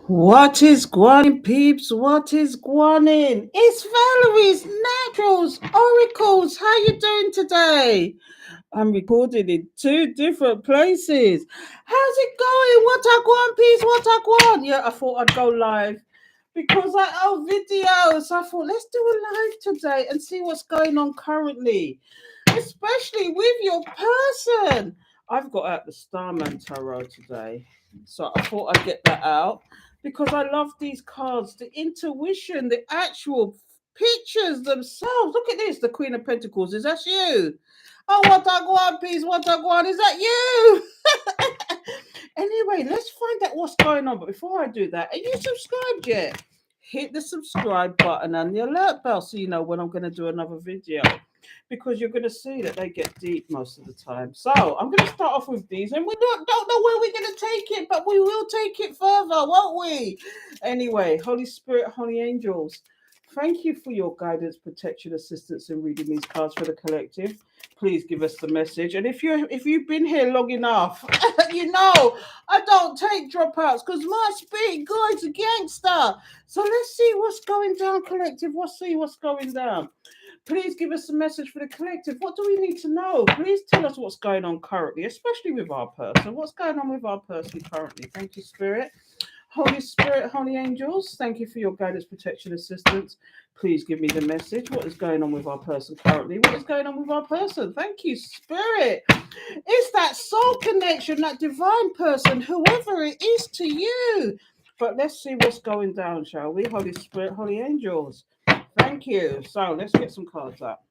What is guanin, peeps? What is guanin? It's Valerie's Naturals Oracles. How you doing today? I'm recording in two different places. How's it going? What I guan, peeps? What I guan? Yeah, I thought I'd go live because I owe videos. I thought let's do a live today and see what's going on currently, especially with your person. I've got out the Starman Tarot today, so I thought I'd get that out because I love these cards, the intuition, the actual pictures themselves. Look at this, the Queen of Pentacles. Is that you? Oh, what I want, peace, what I want. Is that you? Anyway, let's find out what's going on. But before I do that, are you subscribed yet? Hit the subscribe button and the alert bell so you know when I'm going to do another video, because you're going to see that they get deep most of the time. So I'm going to start off with these, and we don't know where we're going to take it, but we will take it further, won't we? Anyway, Holy Spirit, Holy Angels, thank you for your guidance, protection, assistance in reading these cards for the collective. Please give us the message. And if you've been here long enough, you know I don't take dropouts because my spirit guide's a gangster. So let's see what's going down, collective. Let's see what's going down. Please give us a message for the collective. What do we need to know? Please tell us what's going on currently, especially with our person. What's going on with our person currently? Thank you, Spirit. Holy Spirit, Holy Angels, thank you for your guidance, protection, assistance. Please give me the message. What is going on with our person currently? What is going on with our person? Thank you, Spirit. It's that soul connection, that divine person, whoever it is to you. But let's see what's going down, shall we? Holy Spirit, Holy Angels. Thank you. So let's get some cards up.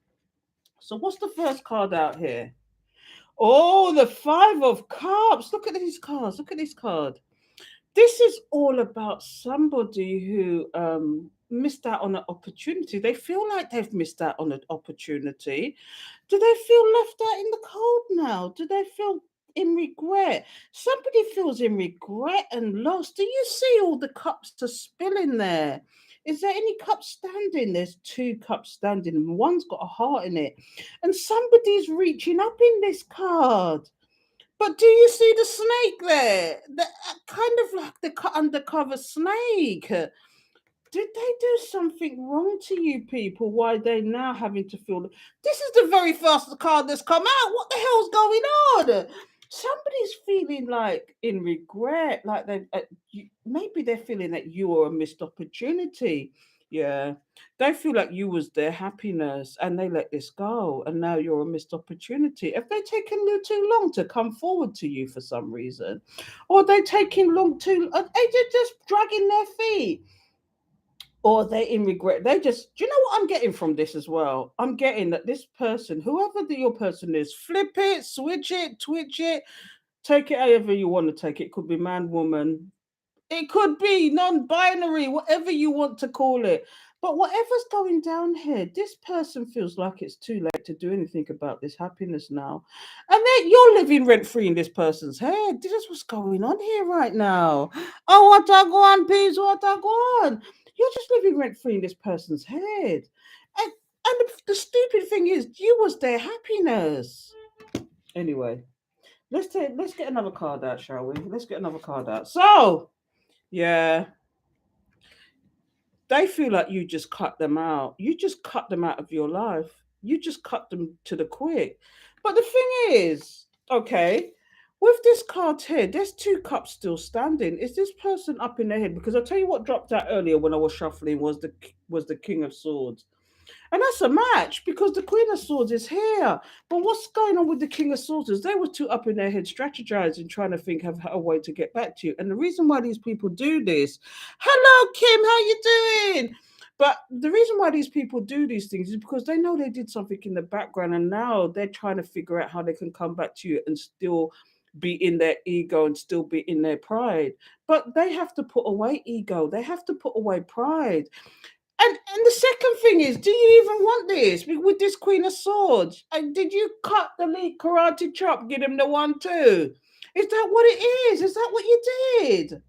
So what's the first card out here? Oh, the Five of Cups. Look at these cards. Look at this card. This is all about somebody who missed out on an opportunity. They feel like they've missed out on an opportunity. Do they feel left out in the cold now? Do they feel in regret? Somebody feels in regret and lost. Do you see all the cups are spilling there? Is there any cups standing? There's two cups standing, and one's got a heart in it. And somebody's reaching up in this card. But do you see the snake there? The kind of like the undercover snake. Did they do something wrong to you people? Why they now having to feel? This is the very first card that's come out. What the hell's going on? Somebody's feeling like in regret, like maybe they're feeling that you are a missed opportunity. Yeah, they feel like you was their happiness and they let this go, and now you're a missed opportunity. Have they taken you too long to come forward to you for some reason, or they taking long too? Are they just dragging their feet? Or they're in regret. They just, do you know what I'm getting from this as well? I'm getting that this person, whoever your person is, flip it, switch it, twitch it, take it however you want to take it. It could be man, woman, it could be non-binary, whatever you want to call it. But whatever's going down here, this person feels like it's too late to do anything about this happiness now. And then you're living rent-free in this person's head. This is what's going on here right now. Oh, what I go on, peace, what I go on. You're just living rent-free in this person's head. And the stupid thing is, you was their happiness. Anyway, let's get another card out, shall we? Let's get another card out. So yeah, they feel like you just cut them out. You just cut them out of your life. You just cut them to the quick. But the thing is, okay, with this card here, there's two cups still standing. Is this person up in their head? Because I'll tell you what dropped out earlier when I was shuffling was the King of Swords. And that's a match because the Queen of Swords is here. But what's going on with the King of Swords is they were too up in their head strategizing, trying to think of a way to get back to you. And the reason why these people do this, hello, Kim, how you doing? But the reason why these people do these things is because they know they did something in the background and now they're trying to figure out how they can come back to you and still be in their ego and still be in their pride. But they have to put away ego. They have to put away pride. And the second thing is, do you even want this with this Queen of Swords? And did you cut the lead karate chop, give him the 1-2? Is that what it is? Is that what you did?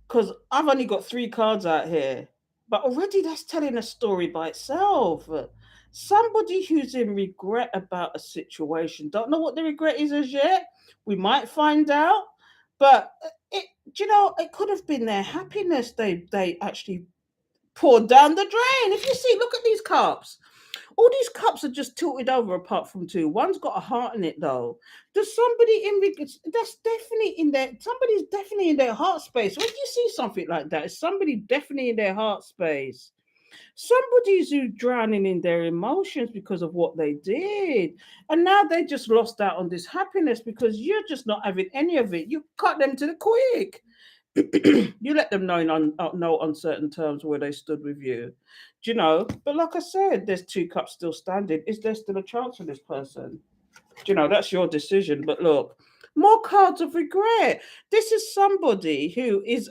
Because I've only got 3 cards out here, but already that's telling a story by itself. Somebody who's in regret about a situation, don't know what the regret is as yet. We might find out, but Do you know, it could have been their happiness they actually poured down the drain. If you see, look at these cups. All these cups are just tilted over apart from two. One's got a heart in it though. There's somebody in that's definitely in there. Somebody's definitely in their heart space. When you see something like that, it's somebody definitely in their heart space. Somebody's who drowning in their emotions because of what they did. And now they just lost out on this happiness because you're just not having any of it. You cut them to the quick. You let them know no uncertain terms where they stood with you. Do you know? But like I said, there's two cups still standing. Is there still a chance for this person? Do you know, that's your decision. But look, more cards of regret. This is somebody who is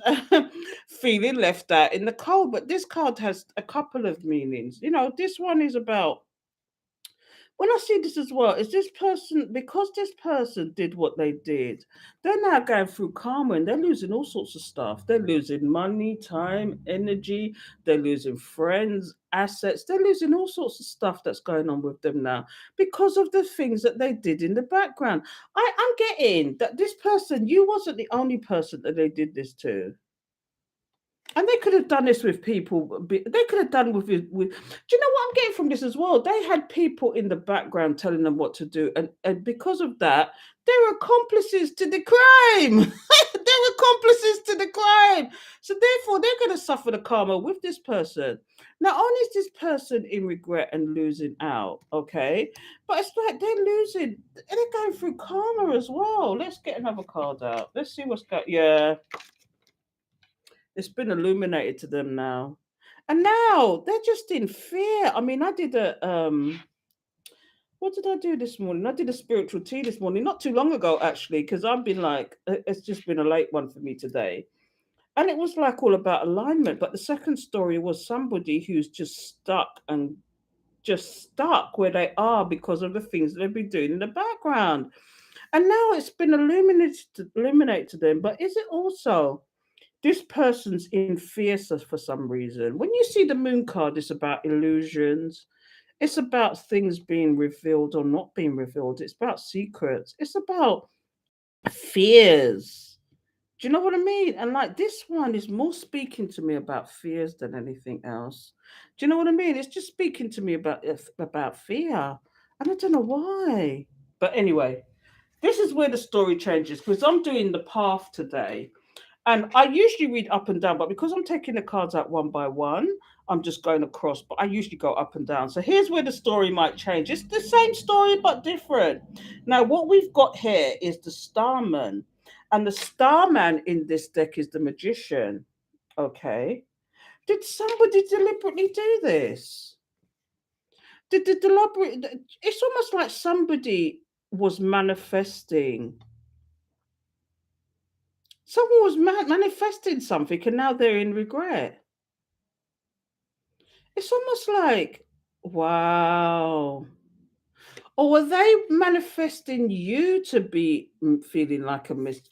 feeling left out in the cold. But this card has a couple of meanings. You know, this one is about, when I see this as well, is this person, because this person did what they did, they're now going through karma and they're losing all sorts of stuff. They're losing money, time, energy, they're losing friends, assets, they're losing all sorts of stuff that's going on with them now because of the things that they did in the background. I'm getting that this person, you wasn't the only person that they did this to. And they could have done this with people. They could have done with. Do you know what I'm getting from this as well? They had people in the background telling them what to do, and because of that, they're accomplices to the crime. They're accomplices to the crime. So therefore, they're going to suffer the karma with this person. Not only is this person in regret and losing out, okay, but it's like they're losing. They're going through karma as well. Let's get another card out. Let's see what's got. Yeah, it's been illuminated to them now. And now they're just in fear. I mean, I did a what did I do this morning? I did a spiritual tea this morning, not too long ago actually, because I've been like it's just been a late one for me today. And it was like all about alignment. But the second story was somebody who's just stuck and just stuck where they are because of the things that they've been doing in the background. And now it's been illuminated to them. But is it also this person's in fear for some reason? When you see the moon card, it's about illusions. It's about things being revealed or not being revealed. It's about secrets. It's about fears. Do you know what I mean? And like this one is more speaking to me about fears than anything else. Do you know what I mean? It's just speaking to me about fear. And I don't know why. But anyway, this is where the story changes because I'm doing the path today. And I usually read up and down, but because I'm taking the cards out one by one, I'm just going across. But I usually go up and down. So here's where the story might change. It's the same story, but different. Now, what we've got here is the Starman. And the Starman in this deck is the Magician. Okay. Did somebody deliberately do this? Did the deliberate? It's almost like somebody was manifesting. Someone was manifesting something and now they're in regret. It's almost like, wow. Or were they manifesting you to be feeling like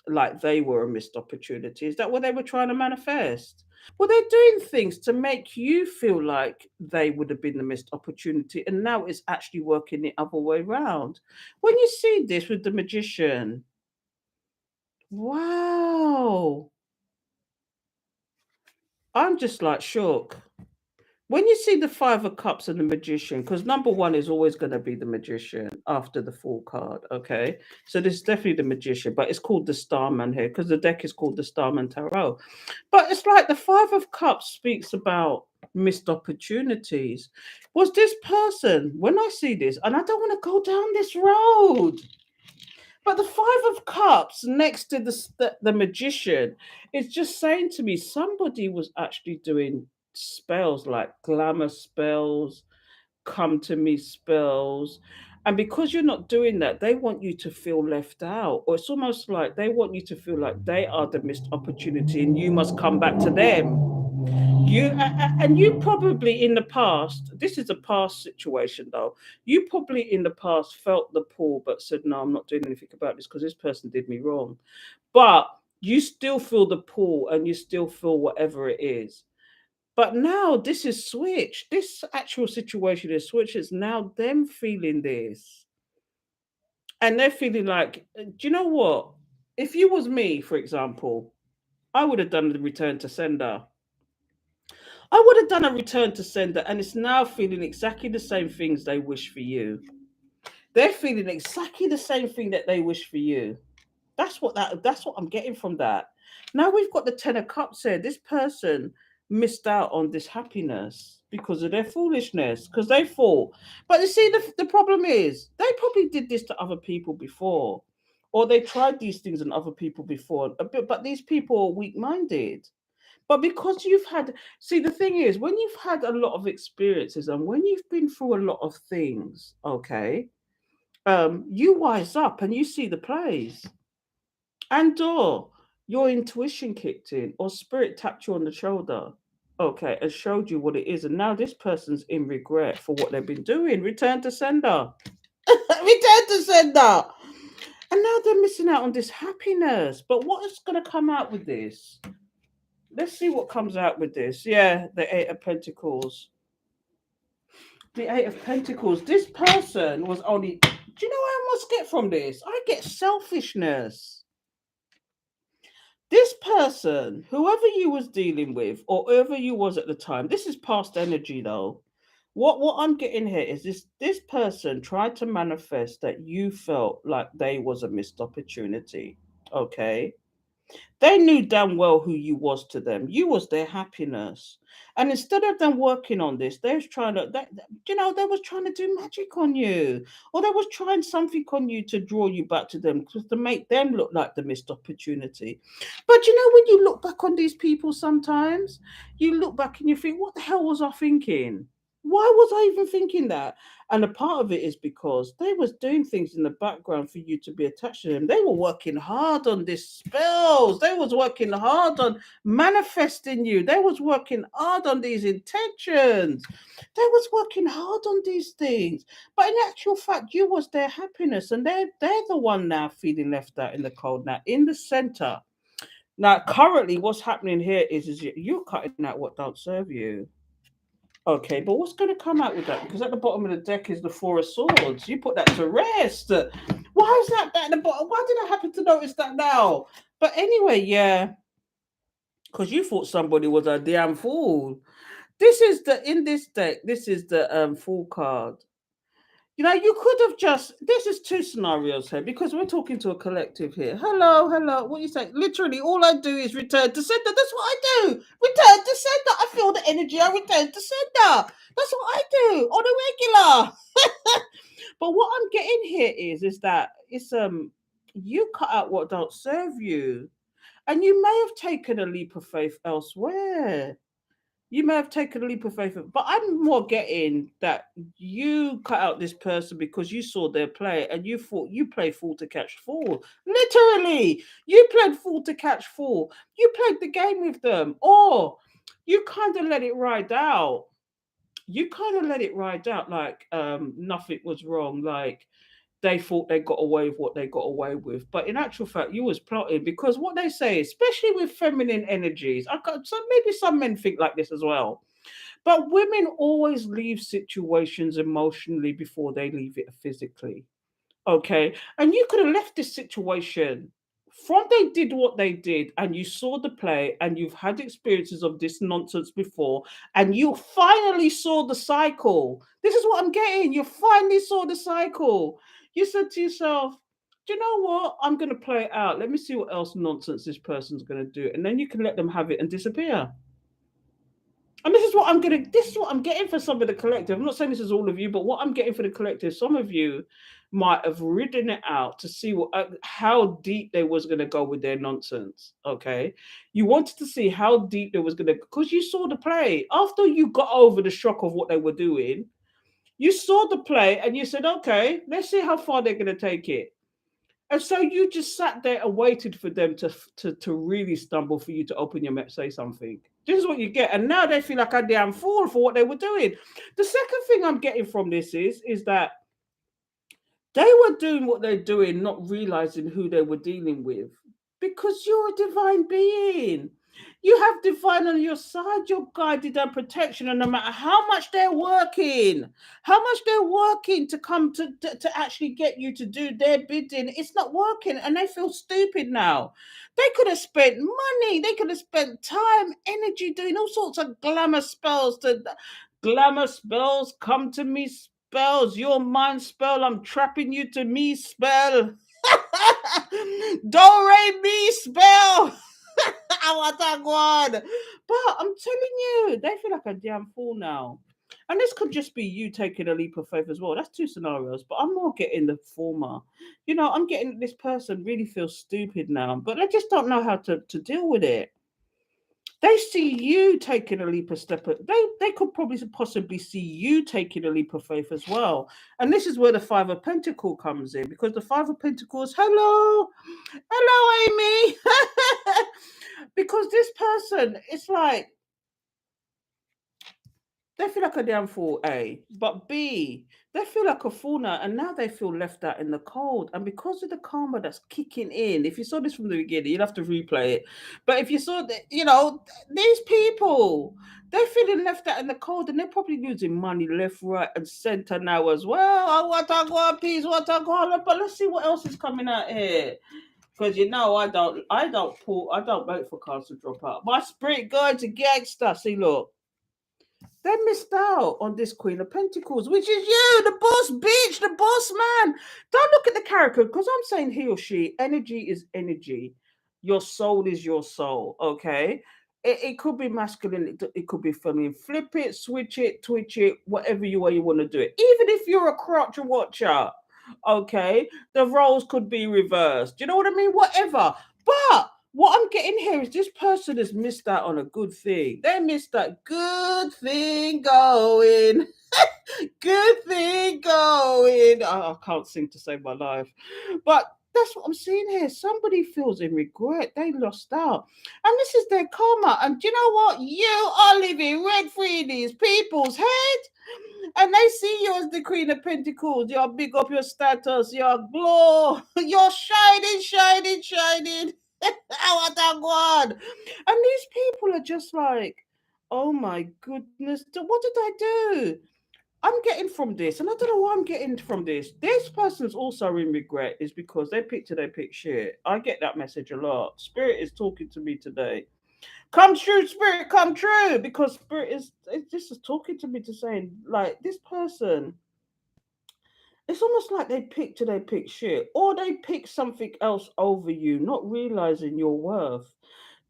like they were a missed opportunity? Is that what they were trying to manifest? Were they doing things to make you feel like they would have been the missed opportunity, and now it's actually working the other way around? When you see this with the magician, wow, I'm just like shook. When you see the Five of Cups and the Magician, because number one is always going to be the Magician after the Fool card, okay? So this is definitely the Magician, but it's called the Starman here because the deck is called the Starman Tarot. But it's like the Five of Cups speaks about missed opportunities. Was this person, when I see this, and I don't want to go down this road, but the Five of Cups next to the Magician is just saying to me somebody was actually doing spells like glamour spells, come to me spells. And because you're not doing that, they want you to feel left out. Or it's almost like they want you to feel like they are the missed opportunity and you must come back to them. And you probably in the past, this is a past situation though, you probably in the past felt the pull but said, no, I'm not doing anything about this because this person did me wrong. But you still feel the pull and you still feel whatever it is. But now this is switched. This actual situation is switched. It's now them feeling this. And they're feeling like, do you know what? If you was me, for example, I would have done the return to sender. I would have done a return to sender, and it's now feeling exactly the same things they wish for you. They're feeling exactly the same thing that they wish for you. That's what I'm getting from that. Now we've got the 10 of cups here. This person missed out on this happiness because of their foolishness, because they thought. But you see, the problem is they probably did this to other people before, or they tried these things on other people before. But these people are weak-minded. But because you've had, see, the thing is, when you've had a lot of experiences and when you've been through a lot of things, okay, you wise up and you see the plays, and or your intuition kicked in, or spirit tapped you on the shoulder, okay, and showed you what it is, and now this person's in regret for what they've been doing. Return to sender. Return to sender. And now they're missing out on this happiness. But what is going to come out with this? Let's see what comes out with this. Yeah, the Eight of Pentacles. The Eight of Pentacles. This person was only. Do you know what I must get from this? I get selfishness. This person, whoever you was dealing with, or whoever you was at the time, this is past energy though. What I'm getting here is this person tried to manifest that you felt like they was a missed opportunity. Okay. They knew damn well who you was to them. You was their happiness. And instead of them working on this, they was trying to, they was trying to do magic on you. Or they was trying something on you to draw you back to them, to make them look like the missed opportunity. But when you look back on these people sometimes, you look back and you think, what the hell was I thinking? Why was I even thinking that? And a part of it is because they was doing things in the background for you to be attached to them. They were working hard on these spells. They was working hard on manifesting you. They was working hard on these intentions. They was working hard on these things. But in actual fact, you was their happiness, and they're the one now feeling left out in the cold. Now in the center. Now currently, what's happening here is you're cutting out what don't serve you. Okay, but what's going to come out with that? Because at the bottom of the deck is the Four of Swords. You put that to rest. Why is that at the bottom? Why did I happen to notice that now? But anyway, yeah, because you thought somebody was a damn fool. This is in this deck. This is the Fool card. You could have just. This is two scenarios here because we're talking to a collective here. Hello, hello. What you say? Literally, all I do is return to sender. That's what I do. Return to sender. I feel the energy. I return to sender. That's what I do on a regular. But what I'm getting here is that it's you cut out what don't serve you, and you may have taken a leap of faith elsewhere. You may have taken a leap of faith, but I'm more getting that you cut out this person because you saw their play and you thought you played fool to catch fool. Literally, you played fool to catch fool. You played the game with them, or you kind of let it ride out. You kind of let it ride out like nothing was wrong, like they thought they got away with what they got away with. But in actual fact, you was plotting because what they say, especially with feminine energies, maybe some men think like this as well. But women always leave situations emotionally before they leave it physically. Okay. And you could have left this situation from they did what they did, and you saw the play, and you've had experiences of this nonsense before, and you finally saw the cycle. This is what I'm getting. You finally saw the cycle. You said to yourself, do you know what? I'm going to play it out. Let me see what else nonsense this person's going to do. And then you can let them have it and disappear. And this is what I'm getting for some of the collective. I'm not saying this is all of you, but what I'm getting for the collective, some of you might have ridden it out to see how deep they was going to go with their nonsense. Okay. You wanted to see how deep they was going to, because you saw the play. After you got over the shock of what they were doing, you saw the play and you said, okay, let's see how far they're going to take it. And so you just sat there and waited for them to really stumble, for you to open your mouth, say something. This is what you get. And now they feel like a damn fool for what they were doing. The second thing I'm getting from this is that they were doing what they're doing, not realizing who they were dealing with. Because you're a divine being. You have divine on your side, you're guided and protection, and no matter how much they're working to come to actually get you to do their bidding, it's not working, and they feel stupid now. They could have spent money, they could have spent time, energy doing all sorts of glamour spells, come to me spells, your mind spell, I'm trapping you to me spell. Don't rate me spell. I want that one. But I'm telling you, they feel like a damn fool now. And this could just be you taking a leap of faith as well. That's two scenarios, but I'm more getting the former. I'm getting this person really feels stupid now, but they just don't know how to deal with it. They see you taking a leap of step. They could probably possibly see you taking a leap of faith as well. And this is where the Five of Pentacle comes in, because the Five of Pentacles, hello, Amy. Because this person, it's like they feel like a damn fool, A. But B, they feel like a fool now, and now they feel left out in the cold. And because of the karma that's kicking in, if you saw this from the beginning, you'll have to replay it. But if you saw that, these people, they're feeling left out in the cold, and they're probably losing money left, right, and center now as well. I want to go peace, what I go, but let's see what else is coming out here. Because I don't wait for cards to drop out. My spirit guide's a gangster. See, look. They missed out on this Queen of Pentacles, which is you, the boss bitch, the boss man. Don't look at the character, because I'm saying he or she. Energy is energy. Your soul is your soul, okay? It could be masculine, it could be feminine. Flip it, switch it, twitch it, whatever way you want to do it. Even if you're a crotch watcher, okay? The roles could be reversed. Do you know what I mean? Whatever. But what I'm getting here is this person has missed out on a good thing. They missed that good thing going. Good thing going. I can't sing to save my life. But that's what I'm seeing here. Somebody feels in regret. They lost out. And this is their karma. And do you know what? You are living rent free in these people's head. And they see you as the Queen of Pentacles. You're big up your status. You're glow. You're shining, shining, shining. I want that one. And these people are just like, oh my goodness, what did I do? I'm getting from this, and I don't know why I'm getting from this. This person's also in regret, is because they pick shit. I get that message a lot. Spirit is talking to me today. Come true, Spirit, come true. Because Spirit is just talking to me to saying, like, this person, it's almost like they pick shit, or they pick something else over you, not realizing your worth.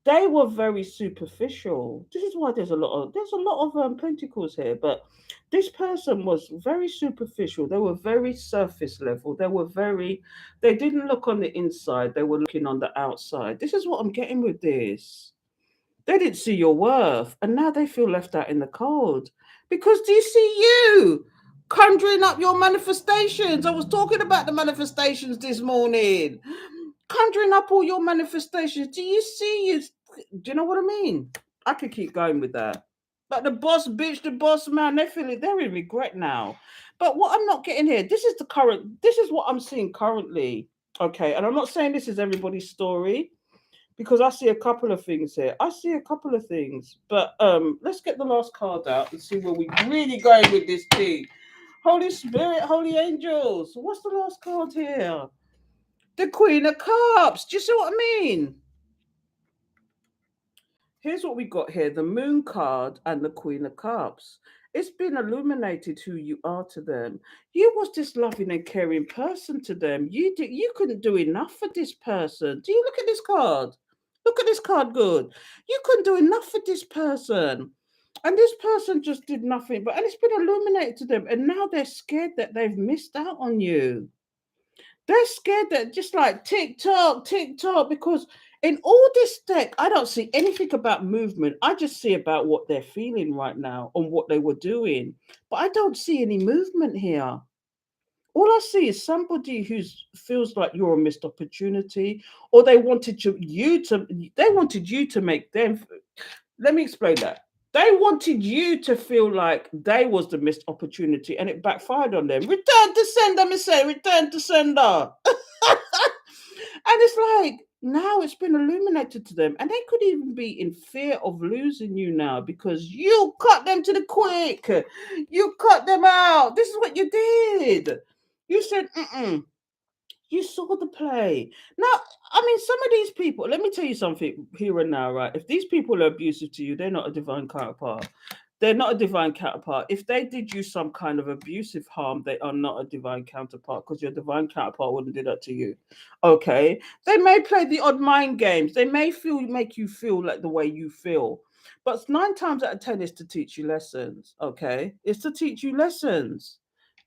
They were very superficial. This is why there's a lot of pentacles here. But this person was very superficial. They were very surface level. They didn't look on the inside. They were looking on the outside. This is what I'm getting with this. They didn't see your worth, and now they feel left out in the cold. Because do you see you conjuring up your manifestations? I was talking about the manifestations this morning. Conjuring up all your manifestations. Do you see you? Do you know what I mean? I could keep going with that. But the boss bitch, the boss man, they're in regret now. But what I'm not getting here, this is what I'm seeing currently. Okay, and I'm not saying this is everybody's story, because I see a couple of things here. I see a couple of things. But let's get the last card out and see where we really going with this tea. Holy Spirit, holy angels. What's the last card here? The Queen of Cups. Do you see what I mean? Here's what we got here: the Moon card and the Queen of Cups. It's been illuminated who you are to them. You was this loving and caring person to them. You couldn't do enough for this person. Do you look at this card? Look at this card good. You couldn't do enough for this person. And this person just did nothing. And it's been illuminated to them. And now they're scared that they've missed out on you. They're scared that just like tick tock, because in all this deck, I don't see anything about movement. I just see about what they're feeling right now and what they were doing. But I don't see any movement here. All I see is somebody who feels like you're a missed opportunity, or they wanted you to make them. Let me explain that. They wanted you to feel like they was the missed opportunity, and it backfired on them. Return to sender, me say, return to sender. And it's like, now it's been illuminated to them, and they could even be in fear of losing you now because you cut them to the quick. You cut them out. This is what you did. You said, mm-mm. You saw the play. Now, I mean, some of these people, let me tell you something here and now, right? If these people are abusive to you, they're not a divine counterpart. They're not a divine counterpart. If they did you some kind of abusive harm, they are not a divine counterpart because your divine counterpart wouldn't do that to you. Okay? They may play the odd mind games. They may make you feel like the way you feel. But 9 times out of 10 is to teach you lessons. Okay? It's to teach you lessons.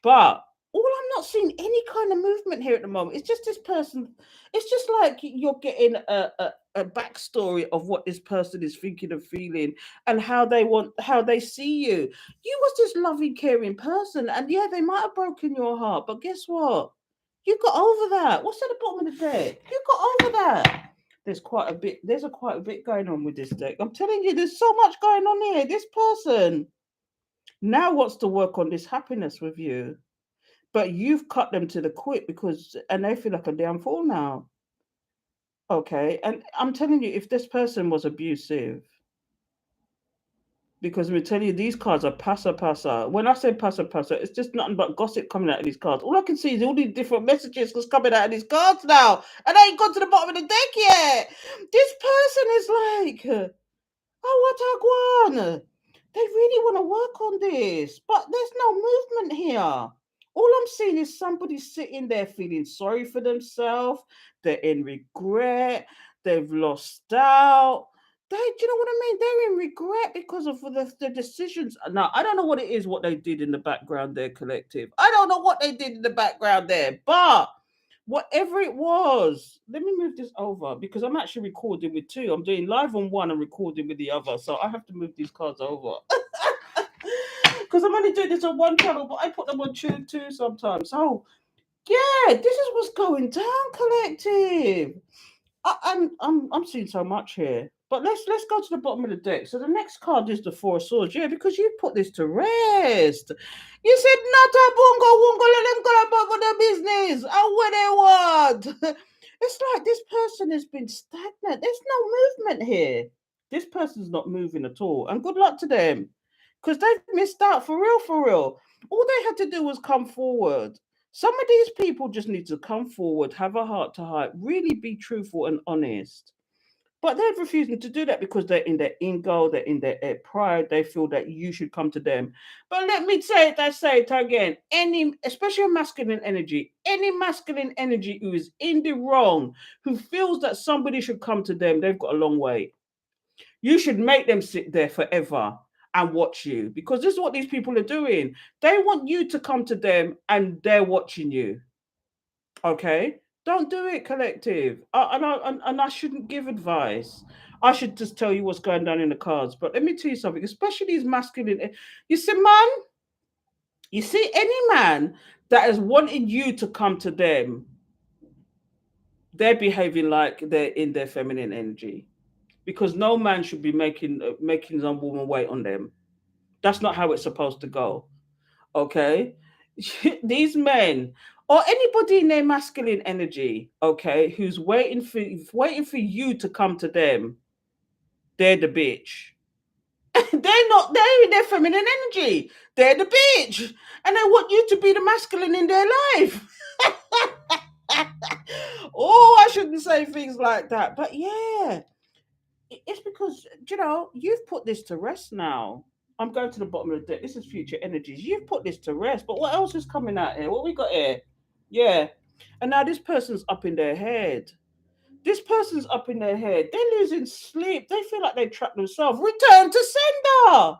But all I'm not seeing any kind of movement here at the moment. It's just this person. It's just like you're getting a backstory of what this person is thinking and feeling and how they see you. You was this loving, caring person, and yeah, they might have broken your heart, but guess what? You got over that. What's at the bottom of the deck? You got over that. There's quite a bit. There's quite a bit going on with this deck. I'm telling you, there's so much going on here. This person now wants to work on this happiness with you, but you've cut them to the quick and they feel like a damn fool now. Okay, and I'm telling you, if this person was abusive, because we tell you these cards are pasa. When I say pasa, it's just nothing but gossip coming out of these cards. All I can see is all these different messages that's coming out of these cards now, and I ain't got to the bottom of the deck yet. This person is like, oh, what a guan. They really want to work on this, but there's no movement here. All I'm seeing is somebody sitting there feeling sorry for themselves. They're in regret. They've lost out. Do you know what I mean? They're in regret because of the decisions. Now, I don't know what it is, what they did in the background there, collective. I don't know what they did in the background there, but whatever it was, let me move this over because I'm actually recording with two. I'm doing live on one and recording with the other. So I have to move these cards over. Because I'm only doing this on one channel, but I put them on two too sometimes. So yeah, this is what's going down, collective. I'm seeing so much here. But let's go to the bottom of the deck. So the next card is the Four of Swords. Yeah, because you put this to rest. You said not a bungo wungo, let them go about for their business and what they want. It's like this person has been stagnant. There's no movement here. This person's not moving at all. And good luck to them. Because they've missed out for real, for real. All they had to do was come forward. Some of these people just need to come forward, have a heart to heart, really be truthful and honest. But they're refusing to do that because they're in their ego, they're in their pride. They feel that you should come to them. But let me say it again. Especially a masculine energy, any masculine energy who is in the wrong, who feels that somebody should come to them, they've got a long way. You should make them sit there forever and watch you because this is what these people are doing. They want you to come to them and they're watching you. Okay? Don't do it, collective. And I shouldn't give advice. I should just tell you what's going down in the cards. But let me tell you something, especially these masculine. You see, man, you see, any man that is wanting you to come to them, they're behaving like they're in their feminine energy. Because no man should be making some woman wait on them. That's not how it's supposed to go. Okay? These men or anybody in their masculine energy, okay, who's waiting for you to come to them, they're the bitch. They're in their feminine energy. They're the bitch. And they want you to be the masculine in their life. Oh, I shouldn't say things like that. But yeah, it's because, you've put this to rest now. I'm going to the bottom of the deck. This is future energies. You've put this to rest. But what else is coming out here? What we got here? Yeah. And now this person's up in their head. This person's up in their head. They're losing sleep. They feel like they trapped themselves. Return to sender.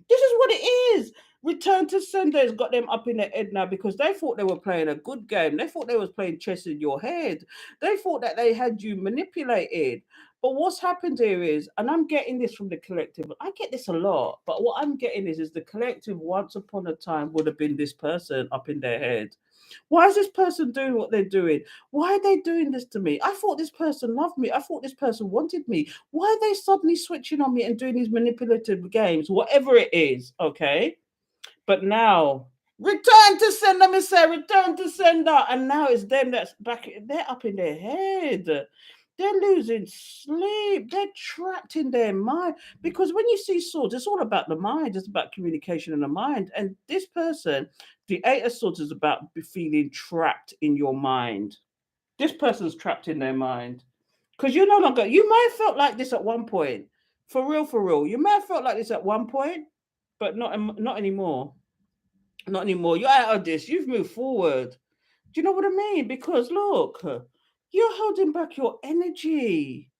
This is what it is. Return to sender has got them up in their head now because they thought they were playing a good game. They thought they was playing chess in your head. They thought that they had you manipulated. But what's happened here is, and I'm getting this from the collective, I get this a lot, but what I'm getting is the collective once upon a time would have been this person up in their head. Why is this person doing what they're doing? Why are they doing this to me? I thought this person loved me. I thought this person wanted me. Why are they suddenly switching on me and doing these manipulative games? Whatever it is, okay? But now, return to sender, Miss Sarah, return to sender. And now it's them that's back, they're up in their head. They're losing sleep. They're trapped in their mind. Because when you see swords, it's all about the mind. It's about communication in the mind. And this person, the Eight of Swords, is about feeling trapped in your mind. This person's trapped in their mind. Because you're no longer, you may have felt like this at one point. For real, for real. You may have felt like this at one point, but not anymore. Not anymore. You're out of this. You've moved forward. Do you know what I mean? Because look, you're holding back your energy.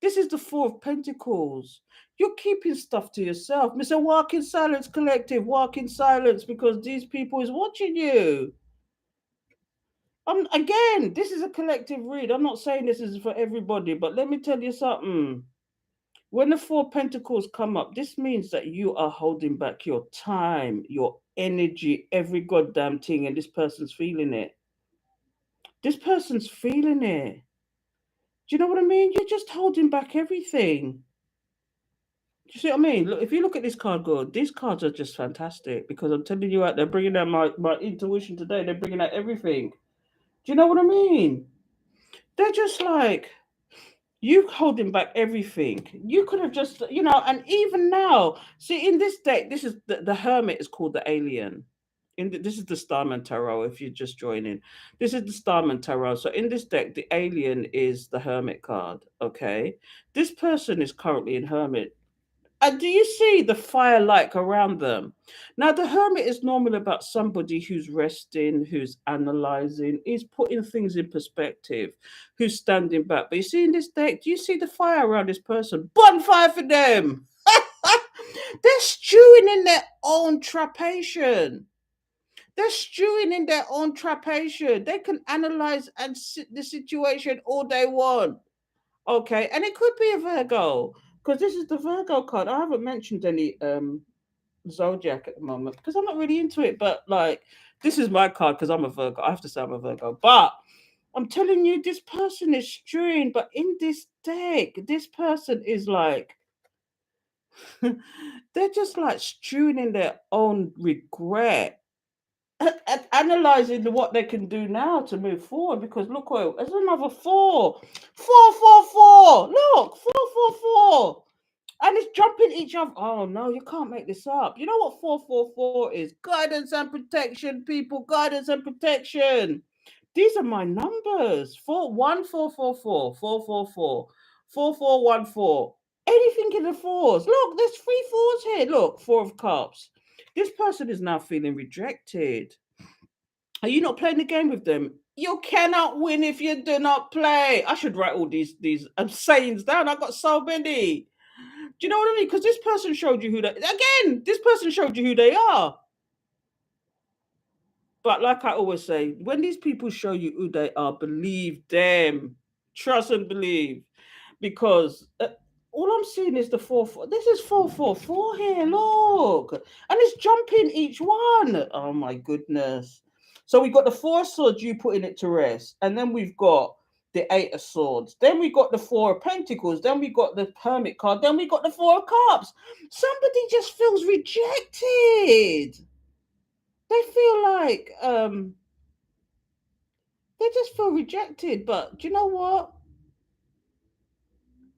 This is the Four of Pentacles. You're keeping stuff to yourself. Mr. Walk in Silence Collective, walk in silence because these people is watching you. Again, this is a collective read. I'm not saying this is for everybody, but let me tell you something. When the Four Pentacles come up, this means that you are holding back your time, your energy, every goddamn thing, and this person's feeling it. This person's feeling it. Do you know what I mean? You're just holding back everything. Do you see what I mean? Look, if you look at this card, good. These cards are just fantastic because I'm telling you, out they're bringing out my intuition today. They're bringing out everything. Do you know what I mean? They're just like you holding back everything. You could have just, and even now, see in this deck, this is the Hermit is called the Alien. This is the Starman Tarot. If you're just joining, this is the Starman Tarot. So in this deck, the Alien is the Hermit card. Okay, this person is currently in Hermit. And do you see the fire like around them? Now, the Hermit is normally about somebody who's resting, who's analyzing, is putting things in perspective, who's standing back. But you see in this deck, do you see the fire around this person? Bonfire for them. They're stewing in their own trapation. They're stewing in their own trapation. They can analyze and sit the situation all they want. Okay, and it could be a Virgo because this is the Virgo card. I haven't mentioned any zodiac at the moment because I'm not really into it. But like, this is my card because I'm a Virgo. I have to say I'm a Virgo. But I'm telling you, this person is stewing. But in this deck, this person is like, they're just like stewing in their own regret and analyzing what they can do now to move forward. Because look, well, there's another four, four, four, four. Look, four, four, four. And it's jumping each other. Oh no, you can't make this up. You know what 444 is? Guidance and protection, people. Guidance and protection. These are my numbers. 41444, 444, 4414. Anything in the fours. Look, there's three fours here. Look, Four of Cups. This person is now feeling rejected. Are you not playing the game with them? You cannot win if you do not play. I should write all these sayings down. I've got so many. Do you know what I mean? Because this person showed you who they again. This person showed you who they are. But like I always say, when these people show you who they are, believe them, trust and believe, because all I'm seeing is the 4-4. This is 4-4-4 here. Look, and it's jumping each one. Oh my goodness! So we got the 4 swords you putting it to rest, and then we've got the 8 of swords. Then we got the 4 of pentacles. Then we got the hermit card. Then we got the 4 of cups. Somebody just feels rejected. They feel like they just feel rejected. But do you know what?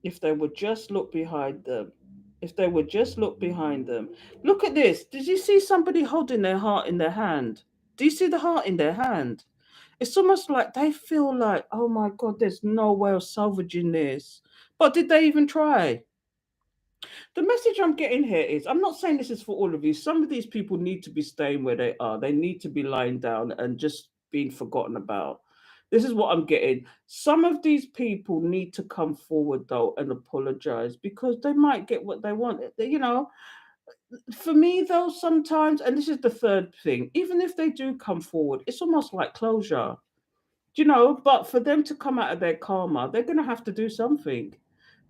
If they would just look behind them, if they would just look behind them. Look at this. Did you see somebody holding their heart in their hand? Do you see the heart in their hand? It's almost like they feel like, oh my God, there's no way of salvaging this. But did they even try? The message I'm getting here is I'm not saying this is for all of you. Some of these people need to be staying where they are. They need to be lying down and just being forgotten about. This is what I'm getting. Some of these people need to come forward though and apologize because they might get what they want. For me though, sometimes, and this is the third thing, even if they do come forward, it's almost like closure. But for them to come out of their karma, they're going to have to do something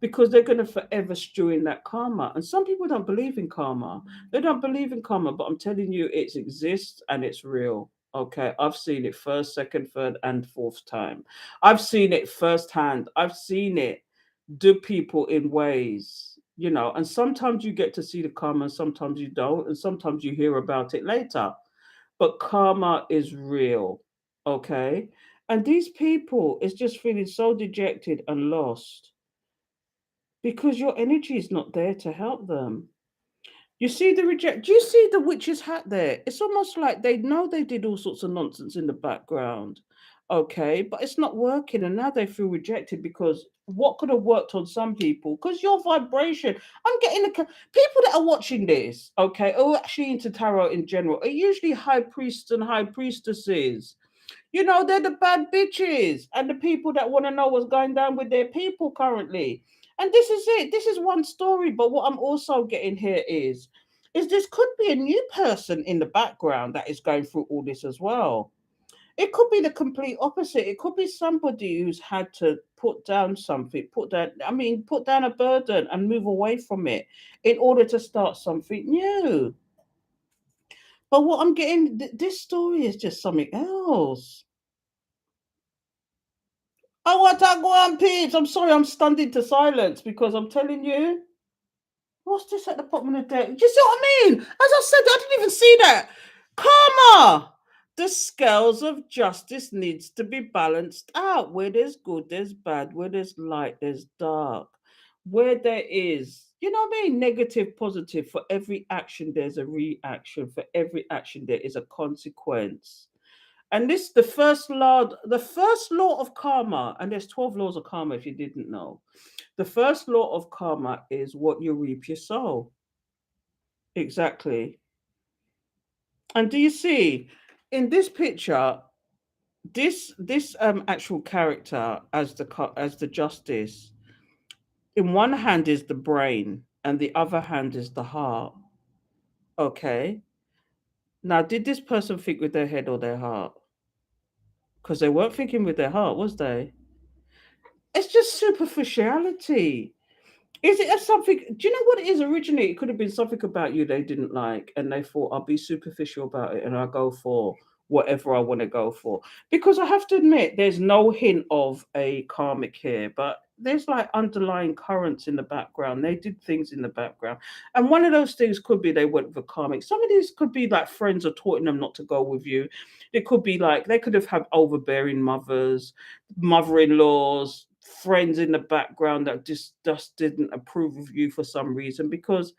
because they're going to forever stew in that karma. And some people don't believe in karma. They don't believe in karma, but I'm telling you, it exists and it's real. Okay, I've seen it first, second, third, and fourth time. I've seen it firsthand. I've seen it do people in ways, and sometimes you get to see the karma, and sometimes you don't, and sometimes you hear about it later. But karma is real. Okay. And these people is just feeling so dejected and lost because your energy is not there to help them. You see the reject. Do you see the witch's hat there? It's almost like they know they did all sorts of nonsense in the background. Okay, but it's not working, and now they feel rejected because what could have worked on some people? Because your vibration. I'm getting people that are watching this. Okay, or actually into tarot in general are usually high priests and high priestesses. You know, they're the bad bitches and the people that want to know what's going down with their people currently. And this is it. This is one story. But what I'm also getting here is this could be a new person in the background that is going through all this as well. It could be the complete opposite. It could be somebody who's had to put down something, put down a burden and move away from it in order to start something new. But what I'm getting, this story is just something else. Oh, what I go on, peeps. I'm sorry, I'm stunned into silence because I'm telling you, what's this at the bottom of the deck? Do you see what I mean? As I said, I didn't even see that. Karma. The scales of justice needs to be balanced out. Where there's good, there's bad. Where there's light, there's dark. Where there is, you know what I mean? Negative, positive. For every action, there's a reaction. For every action, there is a consequence. And this the first law of karma, and there's 12 laws of karma if you didn't know. The first law of karma is what you reap you sow. Exactly. And do you see in this picture, this actual character as the justice, in one hand is the brain and the other hand is the heart. Okay. Now, did this person think with their head or their heart? Because they weren't thinking with their heart, was they? It's just superficiality. Is it something? Do you know what it is originally? It could have been something about you they didn't like, and they thought I'll be superficial about it, and I'll go for whatever I want to go for. Because I have to admit, there's no hint of a karmic here, but there's like underlying currents in the background. They did things in the background, and one of those things could be they went for karmic. Some of these could be like friends are taught them not to go with you. It could be like they could have had overbearing mothers, mother-in-laws, friends in the background that just didn't approve of you for some reason because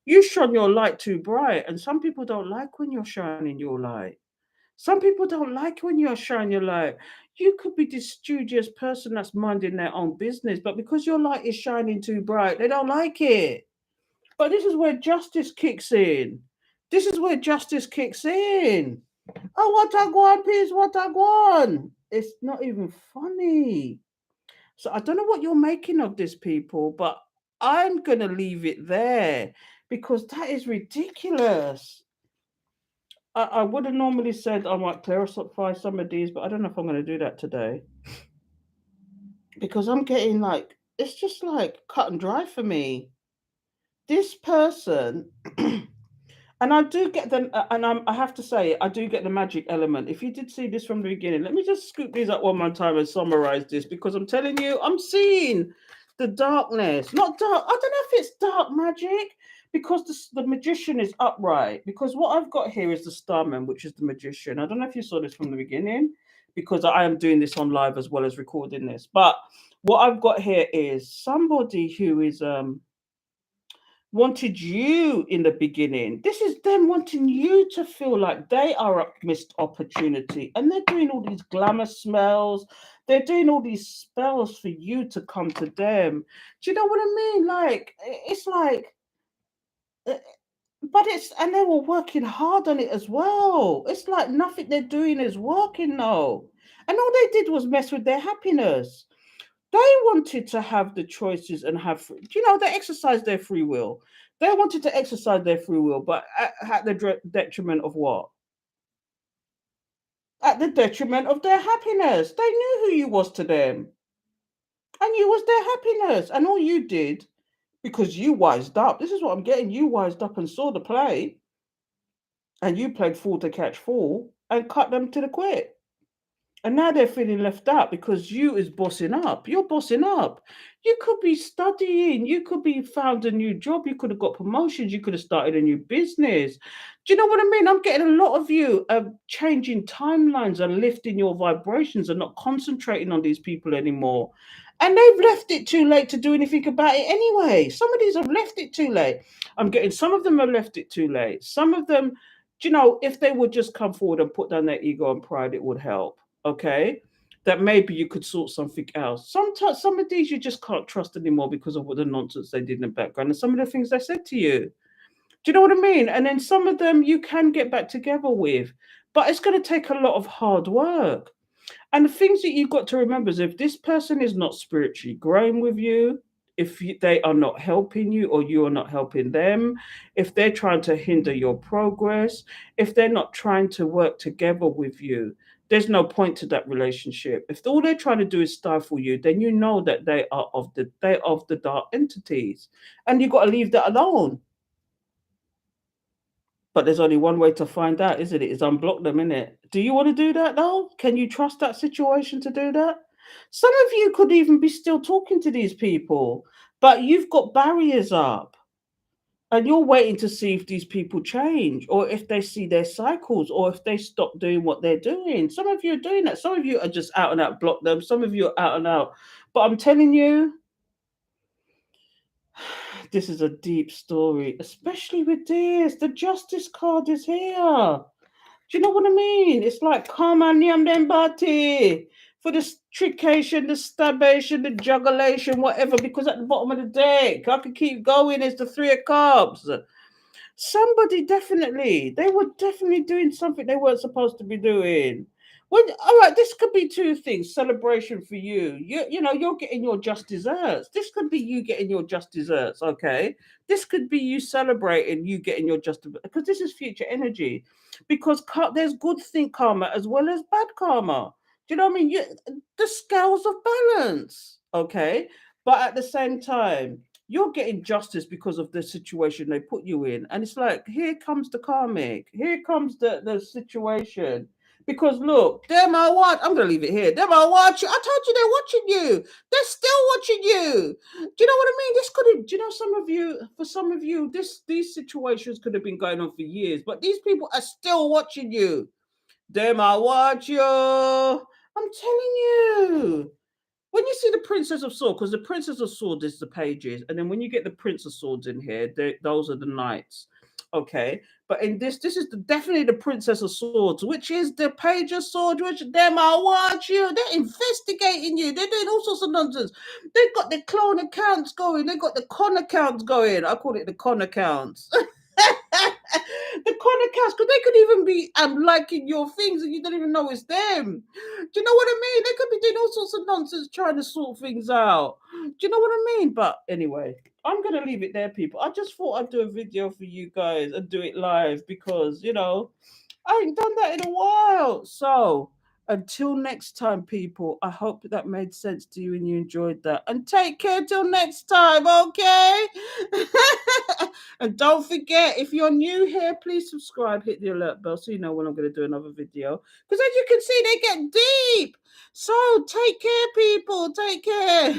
you shone your light too bright, and some people don't like when you're shining your light. Some people don't like when you're shining your light. You could be this studious person that's minding their own business, but because your light is shining too bright, they don't like it. But this is where justice kicks in. This is where justice kicks in. Oh, what I want, please, what I want. It's not even funny. So I don't know what you're making of this, people, but I'm going to leave it there because that is ridiculous. I would have normally said I might clarify some of these, but I don't know if I'm going to do that today because I'm getting like, it's just like cut and dry for me. This person, and I do get them, and I have to say, I do get the magic element. If you did see this from the beginning, let me just scoop these up one more time and summarize this because I'm telling you, I'm seeing the darkness. Not dark, I don't know if it's dark magic because the magician is upright. Because what I've got here is the starman, which is the magician. I don't know if you saw this from the beginning because I am doing this on live as well as recording this. But what I've got here is somebody who is wanted you in the beginning. This is them wanting you to feel like they are a missed opportunity. And they're doing all these glamour smells. They're doing all these spells for you to come to them. Do you know what I mean? Like, it's like, uh, but it's, and they were working hard on it as well. It's like nothing they're doing is working though. And all they did was mess with their happiness. They wanted to have the choices and have, you know, they exercised their free will. They wanted to exercise their free will, but at the detriment of what? At the detriment of their happiness. They knew who you was to them, and you was their happiness. And all you did, because you wised up. This is what I'm getting. You wised up and saw the play, and you played fool to catch fool and cut them to the quick. And now they're feeling left out because you is bossing up. You're bossing up. You could be studying. You could be found a new job. You could have got promotions. You could have started a new business. Do you know what I mean? I'm getting a lot of you changing timelines and lifting your vibrations and not concentrating on these people anymore. And they've left it too late to do anything about it anyway. Some of these have left it too late. I'm getting some of them have left it too late. Some of them, do you know, if they would just come forward and put down their ego and pride, it would help. Okay, that maybe you could sort something else. Sometimes some of these you just can't trust anymore because of what the nonsense they did in the background and some of the things they said to you. Do you know what I mean? And then some of them you can get back together with, but it's going to take a lot of hard work. And the things that you've got to remember is if this person is not spiritually growing with you, if they are not helping you or you are not helping them, if they're trying to hinder your progress, if they're not trying to work together with you, there's no point to that relationship. If all they're trying to do is stifle you, then you know that they're of the dark entities, and you've got to leave that alone. But there's only one way to find out, isn't it? Is unblock them, innit? Do you want to do that though? Can you trust that situation to do that? Some of you could even be still talking to these people, but you've got barriers up and you're waiting to see if these people change or if they see their cycles or if they stop doing what they're doing. Some of you are doing that. Some of you are just out and out block them. Some of you are out and out. But I'm telling you, this is a deep story, especially with this. The justice card is here. Do you know what I mean? It's like karma niam dembati for the trickation, the stabation, the jugulation, whatever, because at the bottom of the deck, I could keep going, it's the three of cups. Somebody definitely, they were definitely doing something they weren't supposed to be doing. When, all right, this could be two things. Celebration for you. You know, you're getting your just desserts. This could be you getting your just desserts, okay? This could be you celebrating you getting your just, because this is future energy. Because there's good thing karma as well as bad karma. Do you know what I mean? The scales of balance, okay? But at the same time, you're getting justice because of the situation they put you in. And it's like, here comes the karmic, here comes the situation. Because look, them are what I'm gonna leave it here. Them are watching. I told you they're watching you. They're still watching you. Do you know what I mean? This could have, do you know, some of you, for some of you, these situations could have been going on for years, but these people are still watching you. Them are watch you. I'm telling you. When you see the Princess of Swords, because the Princess of Swords is the pages, and then when you get the Prince of Swords in here, those are the knights. Okay, but in this is definitely the Princess of Swords, which is the Page of Swords, which them I watch you. They're investigating you. They're doing all sorts of nonsense. They've got the clone accounts going. They've got the con accounts going. I call it the con accounts. The con accounts, because they could even be liking your things and you don't even know it's them. Do you know what I mean? They could be doing all sorts of nonsense trying to sort things out. Do you know what I mean? But anyway, I'm going to leave it there, people. I just thought I'd do a video for you guys and do it live because, you know, I ain't done that in a while. So until next time, people, I hope that made sense to you and you enjoyed that. And take care till next time, okay? And don't forget, if you're new here, please subscribe, hit the alert bell so you know when I'm going to do another video. Because as you can see, they get deep. So take care, people. Take care.